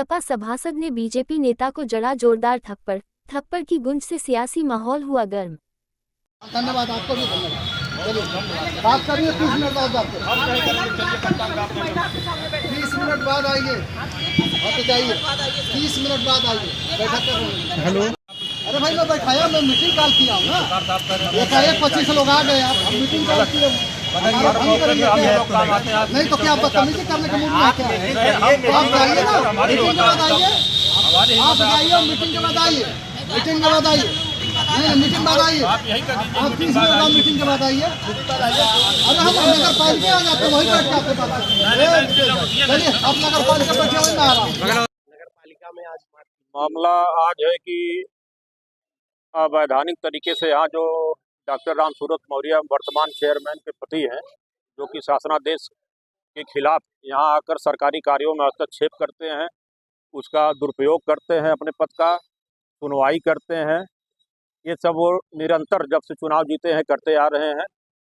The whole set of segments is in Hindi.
सपा सभासद ने बीजेपी नेता को जड़ा जोरदार थप्पड़। थप्पड़ की गूंज से सियासी माहौल हुआ गर्म। धन्यवाद, आपको भी धन्यवाद। चलिए बात करिए, 30 मिनट बाद बात करें। 30 मिनट बाद आइए, तो जाइए, 30 मिनट बाद आइए, बैठक कर रहे हैं। हेलो, अरे भाई मैं बैठाया, मैं मीटिंग कॉल किया हूँ ना, एक 25 लोग आ गए, आप मीटिंग कॉल किए नहीं तो क्या बदतमीजी करने के मूड में है क्या? आप जाइए ना, मीटिंग के बाद आइए, आप जाइए, मीटिंग के बाद आइए, मीटिंग के बाद आइए, नहीं मीटिंग बाद आइए, आप 30 मिनट बाद मीटिंग के बाद आइए। अरे हम नगर पालिका आ जाते, वही बैठ के आपके पास। चलिए आप नगर पालिका बैठे हुए ना आ रहा। नगर पालिका में आज मामला आज है कि अवैधानिक तरीके से यहाँ जो डॉक्टर रामसूरत मौर्य वर्तमान चेयरमैन के पति हैं, जो कि शासनादेश के खिलाफ यहाँ आकर सरकारी कार्यों में हस्तक्षेप करते हैं, उसका दुरुपयोग करते हैं, अपने पद का सुनवाई करते हैं। ये सब वो निरंतर जब से चुनाव जीते हैं करते आ रहे हैं।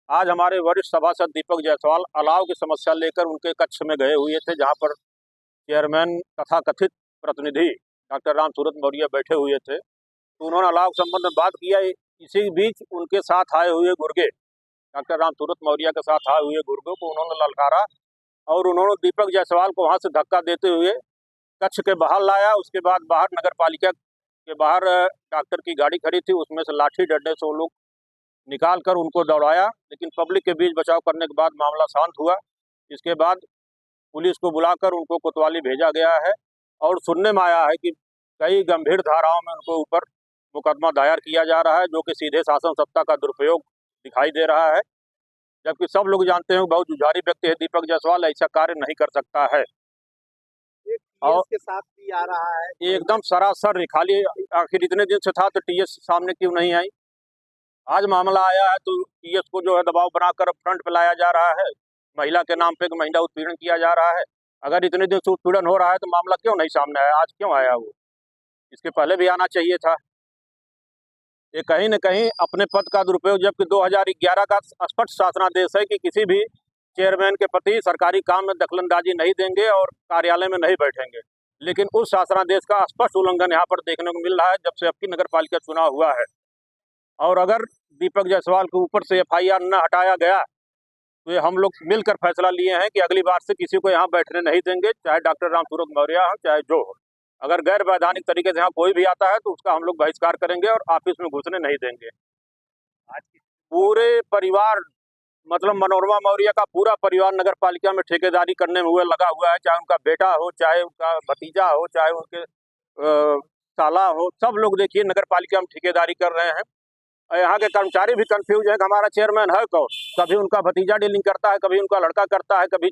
आज हमारे वरिष्ठ सभासद दीपक जायसवाल अलाव की समस्या लेकर उनके कक्ष में गए हुए थे, जहाँ पर चेयरमैन तथा कथित प्रतिनिधि डॉक्टर रामसूरत मौर्य बैठे हुए थे। तो उन्होंने अलाव के संबंध में बात किया। इसी बीच उनके साथ आए हुए गुर्गे, डॉक्टर रामसूरत मौर्य के साथ आए हुए गुर्गों को उन्होंने ललकारा और उन्होंने दीपक जायसवाल को वहाँ से धक्का देते हुए कक्ष के बाहर लाया। उसके बाद बाहर नगर पालिका के बाहर डॉक्टर की गाड़ी खड़ी थी, उसमें से लाठी डंडे से वो लोग निकाल कर उनको दौड़ाया, लेकिन पब्लिक के बीच बचाव करने के बाद मामला शांत हुआ। इसके बाद पुलिस को बुलाकर उनको कोतवाली भेजा गया है और सुनने में आया है कि कई गंभीर धाराओं में उनको ऊपर मुकदमा दायर किया जा रहा है, जो कि सीधे शासन सत्ता का दुरुपयोग दिखाई दे रहा है। जबकि सब लोग जानते हैं बहुत जुझारी व्यक्ति है दीपक जायसवाल, ऐसा कार्य नहीं कर सकता है और के साथ भी आ रहा है एकदम सरासर खाली। आखिर इतने दिन से था तो टीएस सामने क्यों नहीं आई? आज मामला आया है तो टीएस को जो है दबाव बनाकर फ्रंट पे लाया जा रहा है। महिला के नाम पे महिला उत्पीड़न किया जा रहा है। अगर इतने दिन से उत्पीड़न हो रहा है तो मामला क्यों नहीं सामने आया? आज क्यों आया वो? इसके पहले भी आना चाहिए था। ये कहीं न कहीं अपने पद का दुरुपयोग, जबकि 2011 का स्पष्ट शासनादेश है कि किसी भी चेयरमैन के पति सरकारी काम में दखलंदाजी नहीं देंगे और कार्यालय में नहीं बैठेंगे, लेकिन उस शासनादेश का स्पष्ट उल्लंघन यहाँ पर देखने को मिल रहा है जब से आपकी नगर पालिका चुनाव हुआ है। और अगर दीपक जायसवाल के ऊपर से FIR न हटाया गया तो ये हम लोग मिलकर फैसला लिए हैं कि अगली बार से किसी को यहाँ बैठने नहीं देंगे, चाहे डॉक्टर रामसूरत मौर्य हो चाहे जो हो। अगर गैर वैधानिक तरीके से यहाँ कोई भी आता है तो उसका हम लोग बहिष्कार करेंगे और ऑफिस में घुसने नहीं देंगे। आज पूरे परिवार, मतलब मनोरमा मौर्य का पूरा परिवार नगर पालिका में ठेकेदारी करने में हुए लगा हुआ है, चाहे उनका बेटा हो, चाहे उनका भतीजा हो, चाहे उनके साला हो, सब लोग देखिए नगर पालिका में ठेकेदारी कर रहे हैं। यहाँ के कर्मचारी भी कंफ्यूज है कि हमारा चेयरमैन है कौन। कभी उनका भतीजा डीलिंग करता है, कभी उनका लड़का करता है, कभी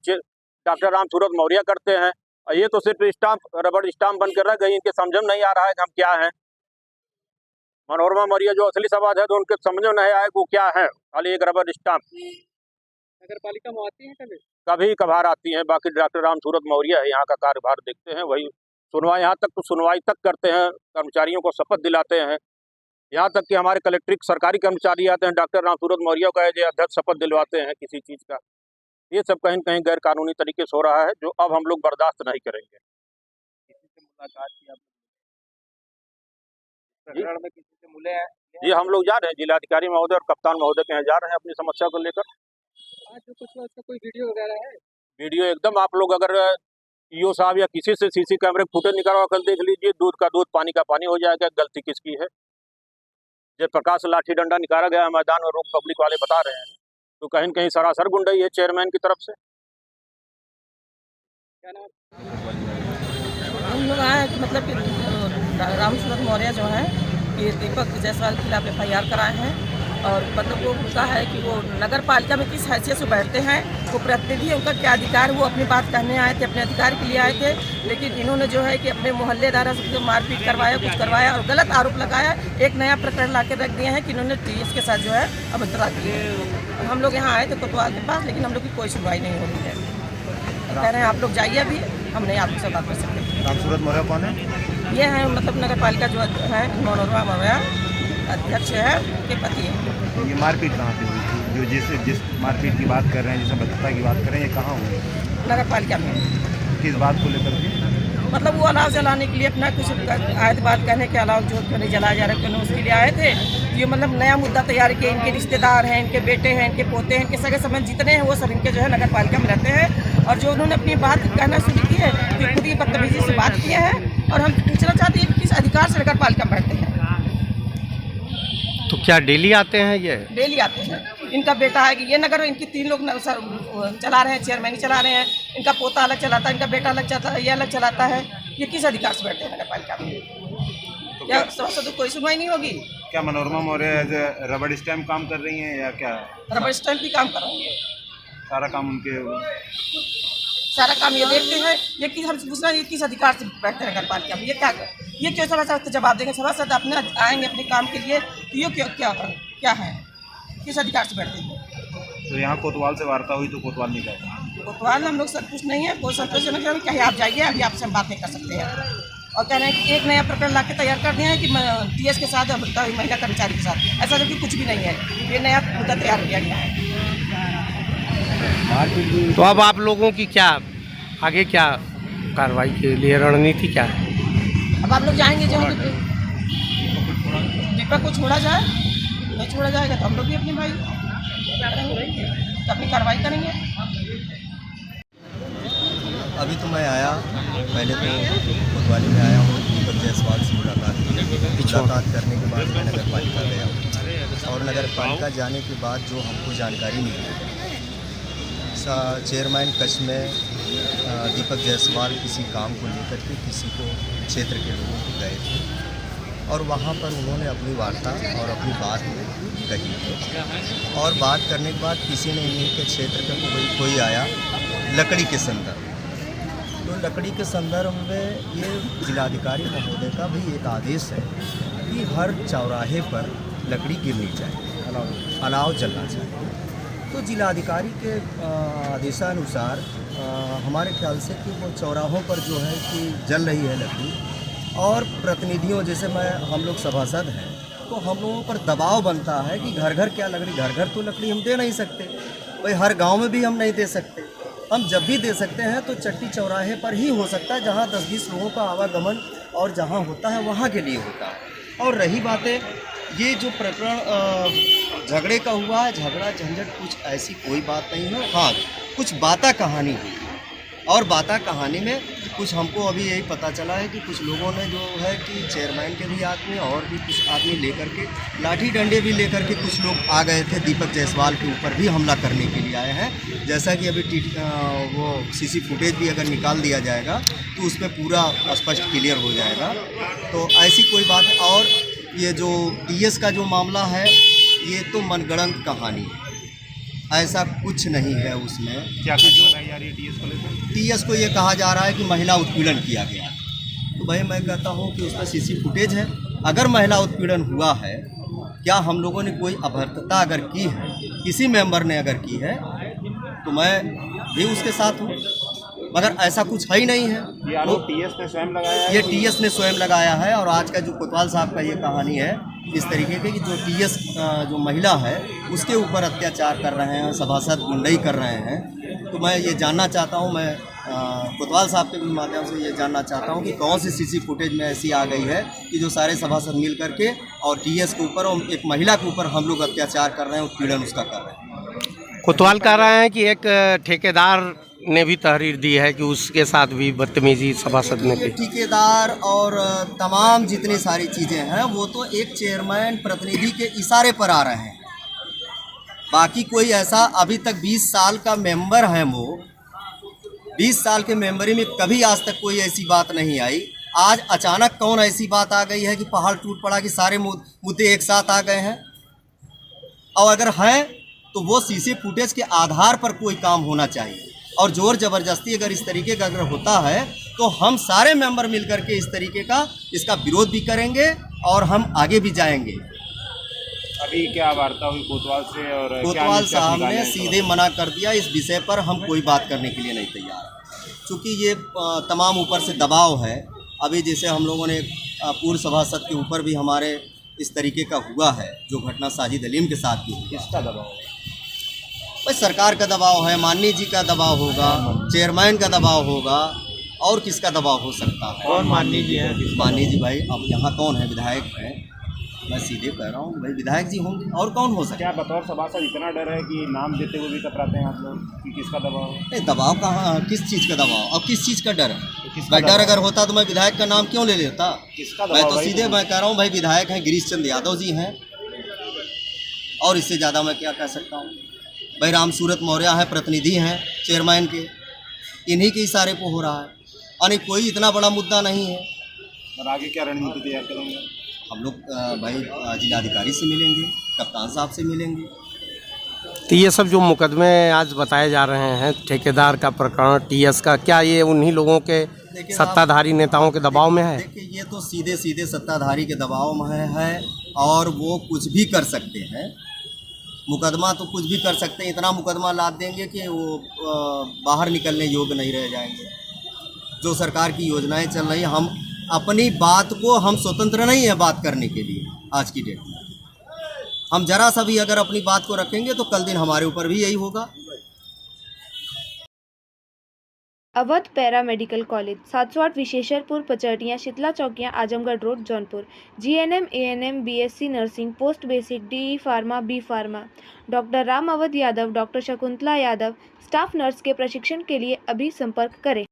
डॉक्टर रामसूरत मौर्य करते हैं। ये तो सिर्फ स्टाम्प, रबड़ स्टाम्प बनकर रह गई। इनके समझ में नहीं आ रहा है कि हम क्या हैं। मनोरमा मौर्य जो असली सवाल है तो उनके समझ में नहीं आया वो क्या है, खाली एक रबड़ स्टाम्प। नगर पालिका में आती है कभी कभार आती हैं, बाकी डॉक्टर रामसूरत मौर्य है यहाँ का कार्यभार देखते हैं, वही सुनवाई यहाँ तक तो सुनवाई तक करते हैं, कर्मचारियों को शपथ दिलाते हैं। यहाँ तक कि हमारे कलेक्ट्रिक सरकारी कर्मचारी आते हैं, डॉक्टर रामसूरत मौर्य का अध्यक्ष शपथ दिलवाते हैं किसी चीज़ का। ये सब कहीं कहीं गैर कानूनी तरीके से हो रहा है, जो अब हम लोग बर्दाश्त नहीं करेंगे। किसी से मुलाकात की में किसी से मिले हैं? जी हम लोग जा रहे हैं, जिलाधिकारी महोदय और कप्तान महोदय के यहाँ जा रहे हैं अपनी समस्या को लेकर। आज जो कुछ उसका कोई वीडियो वगैरह है? वीडियो एकदम आप लोग अगर ईओ साहब या किसी से CC कैमरे फुटेज निकालवा कर देख लीजिए, दूध का दूध पानी का पानी हो जाएगा। गलती किसकी है? जयप्रकाश लाठी डंडा निकाला गया मैदान में, रोक पब्लिक वाले बता रहे हैं, तो कहीं न कहीं सरासर गुंडाई है चेयरमैन की तरफ से। क्या नाम? हम लोग आए कि मतलब कि रामसूरत मौर्य जो है ये दीपक जायसवाल के खिलाफ FIR कराए हैं और मतलब वो होता है कि वो नगर पालिका में किस हैसियत से बैठते हैं, वो प्रतिनिधि, उनका क्या अधिकार, वो अपनी बात कहने आए थे, अपने अधिकार के लिए आए थे। लेकिन इन्होंने जो है कि अपने मोहल्लेदारों से मारपीट करवाया, कुछ करवाया और गलत आरोप लगाया। एक नया प्रकरण ला के रख दिए हैं कि इन्होंने TS के साथ जो है अभद्रता की है। हम लोग यहाँ आए थे कोतवाल के पास, लेकिन हम लोग की कोई सुनवाई नहीं हो रही है। कह रहे हैं आप लोग जाइए, अभी हम नहीं आपसे बात कर सकते। रामसूरत मौर्य कौन है? ये है मतलब नगर पालिका जो है मनोरमा मौर्य अध्यक्ष है, के पति है। ये मारपीट कहाँ पे हुई थी? जो जिस मारपीट की बात कर रहे हैं, जिसमें भद्रता की बात कर रहे हैं, ये कहाँ हुई? नगर पालिका में। किस बात को लेकर के? मतलब वो अलाव जलाने के लिए अपना कुछ आए थे, बात कहने के अलाव जो क्यों नहीं जलाया जा रहा क्यों नहीं, उसके लिए आए थे। ये मतलब नया मुद्दा तैयार किया, इनके रिश्तेदार हैं, इनके बेटे हैं, इनके पोते हैं, इनके सगे संबंध जितने हैं वो सब इनके जो है नगर पालिका में रहते हैं। और जो उन्होंने अपनी बात कहना शुरू की है तो खुद ही बदतमीजी से बात किए हैं। और हम पूछना चाहते हैं कि किस अधिकार से नगर पालिका में बैठते हैं। तो क्या डेली आते हैं ये? डेली आते हैं। इनका बेटा है कि ये नगर, इनकी 3 लोग चला रहे हैं, चेयरमैन ही चला रहे हैं। इनका पोता अलग चलाता है, इनका बेटा अलग चलाता है, ये अलग चलाता है। ये किस अधिकार से बैठते हैं नगर पालिका में? तो क्या समझ तो कोई सुनवाई नहीं होगी? क्या मनोरमा मौर्य एज रबड़ स्टैम्प काम कर रही हैं या क्या? रबर स्टैंप भी काम कर रहे हैं। सारा काम उनके सारा काम ये देखते हैं। ये किस, हम पूछ रहे हैं ये किस अधिकार से बैठते हैं नगर पालिका में? ये क्यों सभासद जवाब देंगे? सभासद अपने आएंगे अपने काम के लिए, तो ये क्या है, किस अधिकार से बैठते हैं? तो यहाँ कोतवाल से वार्ता हुई तो कोतवाल नहीं कहता। कोतवाल हम लोग संतुष्ट नहीं है, कोई संतुष्ट नहीं है। कहीं आप जाइए, अभी आपसे हम बात नहीं कर सकते हैं। और कह रहे हैं कि एक नया प्रकरण ला के तैयार कर दिया है कि टीएस के साथ महिला कर्मचारी के साथ, ऐसा जबकि कुछ भी नहीं है। ये नया मुद्दा तैयार किया गया है। तो अब आप लोगों की क्या आगे क्या कार्रवाई के लिए रणनीति क्या है? अब आप लोग जाएंगे जो दीपक को छोड़ा जाए, नहीं छोड़ा जाएगा तो हम लोग भी अपने भाई तो अपनी कार्रवाई करेंगे। अभी तो मैं आया, पहले तो कोतवाली में आया हूँ, दीपक जायसवाल से मुलाकात करने के बाद मैं नगर पालिका गया हूँ। और नगर पालिका जाने के बाद जो हमको जानकारी मिली, चेयरमैन कच्छ में दीपक जायसवाल किसी काम को लेकर के किसी को क्षेत्र के लोगों को गए थे और वहाँ पर उन्होंने अपनी वार्ता और अपनी बात कही। और बात करने के बाद किसी ने इनके क्षेत्र का कोई आया लकड़ी के संदर्भ, तो लकड़ी के संदर्भ में ये जिलाधिकारी महोदय का भी एक आदेश है कि हर चौराहे पर लकड़ी गिरनी चाहिए, अलाव जलना चाहिए। तो जिलाधिकारी के आदेशानुसार हमारे ख्याल से कि वो चौराहों पर जो है कि जल रही है लकड़ी, और प्रतिनिधियों जैसे हम लोग सभासद हैं तो हम लोगों पर दबाव बनता है कि घर घर क्या लकड़ी, घर घर तो लकड़ी हम दे नहीं सकते भाई, हर गांव में भी हम नहीं दे सकते। हम जब भी दे सकते हैं तो चट्टी चौराहे पर ही हो सकता है, जहां 10-20 लोगों का आवागमन और जहां होता है वहां के लिए होता है। और रही बातें ये जो प्रकरण झगड़े का हुआ है, झगड़ा झंझट कुछ ऐसी कोई बात नहीं है। हाँ, कुछ बाता कहानी हुई और बाता कहानी में कुछ हमको अभी यही पता चला है कि कुछ लोगों ने जो है कि चेयरमैन के भी आदमी और भी कुछ आदमी लेकर के लाठी डंडे भी लेकर के कुछ लोग आ गए थे, दीपक जायसवाल के ऊपर भी हमला करने के लिए आए हैं। जैसा कि अभी वो सीसी फुटेज भी अगर निकाल दिया जाएगा तो उसमें पूरा स्पष्ट क्लियर हो जाएगा। तो ऐसी कोई बात है। और ये जो टीएस का जो मामला है ये तो मनगढ़ंत कहानी है, ऐसा कुछ नहीं है उसमें। क्या कुछ बताई जा रही है टीएस को लेकर? टीएस को ये कहा जा रहा है कि महिला उत्पीड़न किया गया। तो भाई मैं कहता हूँ कि उसका सीसी फुटेज है, अगर महिला उत्पीड़न हुआ है, क्या हम लोगों ने कोई अभद्रता अगर की है, किसी मेंबर ने अगर की है, तो मैं भी उसके साथ हूँ, मगर ऐसा कुछ है ही नहीं है। ये आरोप टीएस ने स्वयं लगाया है? ये टीएस ने स्वयं लगाया है। और आज का जो कोतवाल साहब का ये कहानी है इस तरीके की कि जो टीएस जो महिला है उसके ऊपर अत्याचार कर रहे हैं, सभासद गुंडई कर रहे हैं। तो मैं ये जानना चाहता हूँ, मैं कोतवाल साहब के भी माध्यम से ये जानना चाहता हूँ कि कौन सी सीसी फुटेज में ऐसी आ गई है कि जो सारे सभासद मिल करके और टीएस के ऊपर और एक महिला के ऊपर हम लोग अत्याचार कर रहे हैं, उत्पीड़न उसका कर रहे हैं। कोतवाल कह रहे हैं कि एक ठेकेदार ने भी तहरीर दी है कि उसके साथ भी बदतमीजी सभासद ने की। ठेकेदार और तमाम जितनी सारी चीज़ें हैं वो तो एक चेयरमैन प्रतिनिधि के इशारे पर आ रहे हैं। बाकी कोई ऐसा अभी तक 20 साल का मेंबर है, वो 20 साल के मेंबरी में कभी आज तक कोई ऐसी बात नहीं आई। आज अचानक कौन ऐसी बात आ गई है कि पहाड़ टूट पड़ा कि सारे मुद्दे एक साथ आ गए हैं? और अगर हैं तो वो सीसी फुटेज के आधार पर कोई काम होना चाहिए। और जोर ज़बरदस्ती अगर इस तरीके का अगर होता है तो हम सारे मेंबर मिलकर के इस तरीके का इसका विरोध भी करेंगे और हम आगे भी जाएंगे। अभी क्या वार्ता हुई कोतवाल से? और कोतवाल साहब ने सीधे मना कर दिया, इस विषय पर हम कोई बात करने के लिए नहीं तैयार, क्योंकि ये तमाम ऊपर से दबाव है। अभी जैसे हम लोगों ने पूर्व सभासद के ऊपर भी हमारे इस तरीके का हुआ है, जो घटना साजिद अलीम के साथ भी हुई। किसका दबाव है? भाई सरकार का दबाव है, माननीय जी का दबाव होगा, चेयरमैन का दबाव होगा, और किसका दबाव हो सकता है? कौन माननीय जी हैं? माननीय जी भाई, अब यहाँ कौन है? विधायक हैं, मैं सीधे कह रहा हूँ भाई, विधायक जी होंगे और कौन हो सकता क्या बतौर सभासद इतना डर है कि नाम देते हुए भी कतराते हैं आप लोग कि किसका दबाव है? है? दबाव कहाँ, किस चीज़ का दबाव और किस चीज़ का डर है? किसका भाई डर दबाव? अगर होता तो मैं विधायक का नाम क्यों ले लेता? किसका मैं दबाव तो भाई? सीधे मैं कह रहा हूँ भाई, विधायक हैं गिरीश चंद्र यादव जी हैं, और इससे ज़्यादा मैं क्या कह सकता हूँ? भाई राम सूरत मौर्य हैं, प्रतिनिधि हैं चेयरमैन के, इन्हीं के इशारे पर हो रहा है, यानी कोई इतना बड़ा मुद्दा नहीं है। और आगे क्या रणनीति तैयार करेंगे? हम लोग भाई जिलाधिकारी से मिलेंगे, कप्तान साहब से मिलेंगे। तो ये सब जो मुकदमे आज बताए जा रहे हैं, ठेकेदार का प्रकरण, टीएस का, क्या ये उन्हीं लोगों के देखिए सत्ताधारी नेताओं के दबाव में है? देखिए ये तो सीधे सीधे सत्ताधारी के दबाव में है और वो कुछ भी कर सकते हैं। मुकदमा तो कुछ भी कर सकते हैं, इतना मुकदमा लाद देंगे कि वो बाहर निकलने योग्य नहीं रह जाएंगे। जो सरकार की योजनाएं चल रही हैं, हम अपनी बात को, हम स्वतंत्र नहीं है बात करने के लिए आज की डेट में। हम जरा सा भी अगर अपनी बात को रखेंगे तो कल दिन हमारे ऊपर भी यही होगा। Awadh para medical college 708 Visheshwarpur Pachtiyan Sheetla Chaukiyan Azamgarh road Jaunpur. GNM ANM BSc nursing post basic D pharma B pharma. Doctor Ram Awadh Yadav, doctor Shakuntala Yadav, staff nurse के प्रशिक्षण के लिए अभी संपर्क करें।